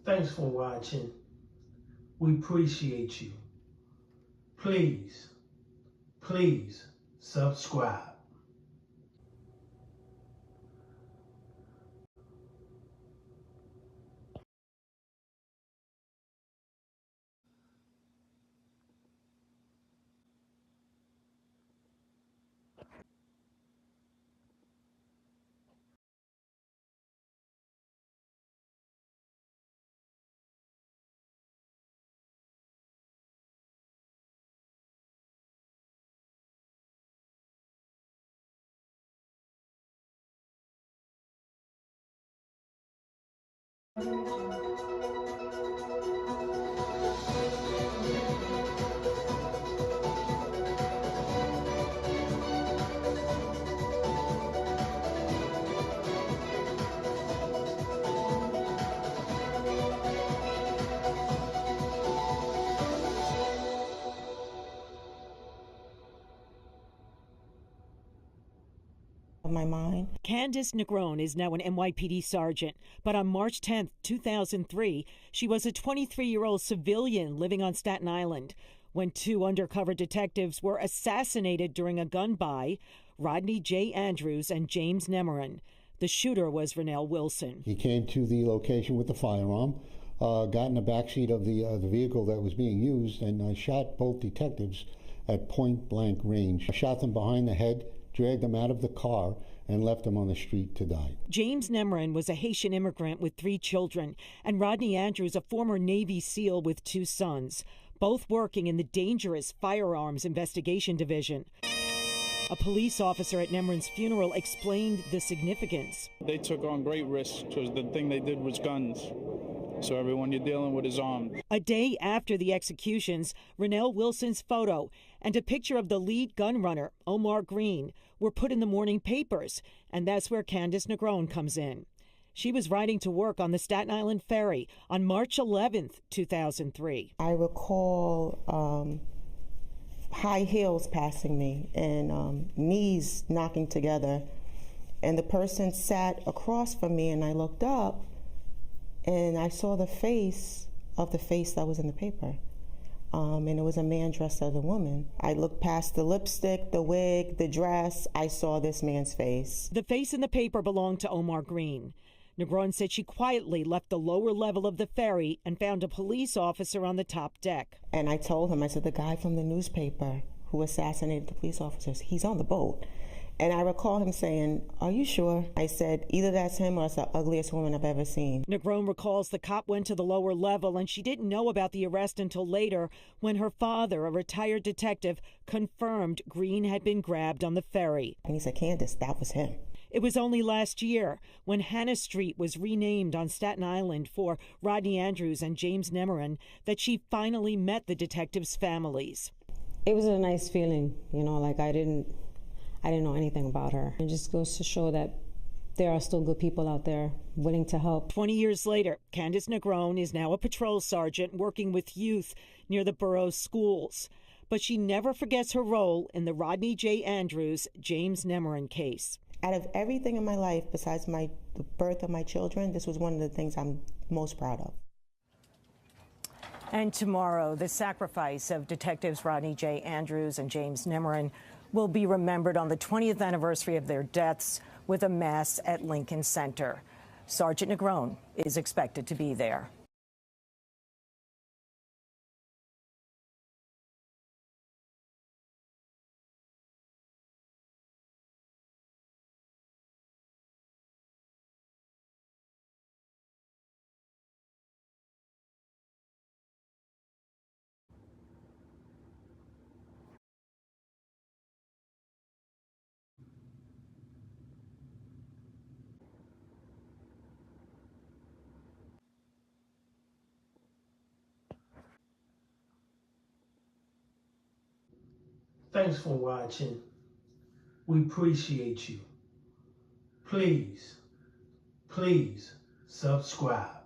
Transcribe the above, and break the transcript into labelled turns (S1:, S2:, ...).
S1: Thanks for watching. We appreciate you. Please subscribe.
S2: My mind.
S3: Candace Negron is now an NYPD sergeant, but on March 10, 2003, she was a 23-year-old civilian living on Staten Island when two undercover detectives were assassinated during a gun buy, Rodney J. Andrews and James Nemerin. The shooter was Rennell Wilson.
S4: He came to the location with the firearm, got in the backseat of the vehicle that was being used, and shot both detectives at point-blank range. Shot them behind the head, dragged them out of the car, and left them on the street to die.
S3: James Nemerin was a Haitian immigrant with 3 children, and Rodney Andrews, a former Navy SEAL with 2 sons, both working in the dangerous Firearms Investigation Division. A police officer at Nemerin's funeral explained the significance.
S5: They took on great risks because the thing they did was guns. So everyone you're dealing with is armed.
S3: A day after the executions, Rennell Wilson's photo and a picture of the lead gun runner, Omar Green, were put in the morning papers, and that's where Candace Negron comes in. She was riding to work on the Staten Island Ferry on March 11th, 2003.
S2: I recall high heels passing me and knees knocking together, and the person sat across from me, and I looked up and I saw the face that was in the paper. And it was a man dressed as a woman. I looked past the lipstick, the wig, the dress. I saw this man's face.
S3: The face in the paper belonged to Omar Green. Negron said she quietly left the lower level of the ferry and found a police officer on the top deck.
S2: And I told him, I said, the guy from the newspaper who assassinated the police officers, he's on the boat. And I recall him saying, "Are you sure?" I said, "Either that's him or it's the ugliest woman I've ever seen."
S3: Negron recalls the cop went to the lower level and she didn't know about the arrest until later when her father, a retired detective, confirmed Green had been grabbed on the ferry.
S2: And he said, "Candace, that was him."
S3: It was only last year when Hannah Street was renamed on Staten Island for Rodney Andrews and James Nemerin that she finally met the detectives' families.
S6: It was a nice feeling, like I didn't know anything about her. It just goes to show that there are still good people out there willing to help.
S3: 20 years later, Candace Negron is now a patrol sergeant working with youth near the borough's schools. But she never forgets her role in the Rodney J. Andrews, James Nemerin case.
S2: Out of everything in my life, besides the birth of my children, this was one of the things I'm most proud of.
S3: And tomorrow, the sacrifice of detectives Rodney J. Andrews and James Nemerin will be remembered on the 20th anniversary of their deaths with a mass at Lincoln Center. Sergeant Negron is expected to be there.
S1: Thanks for watching. We appreciate you. Please subscribe.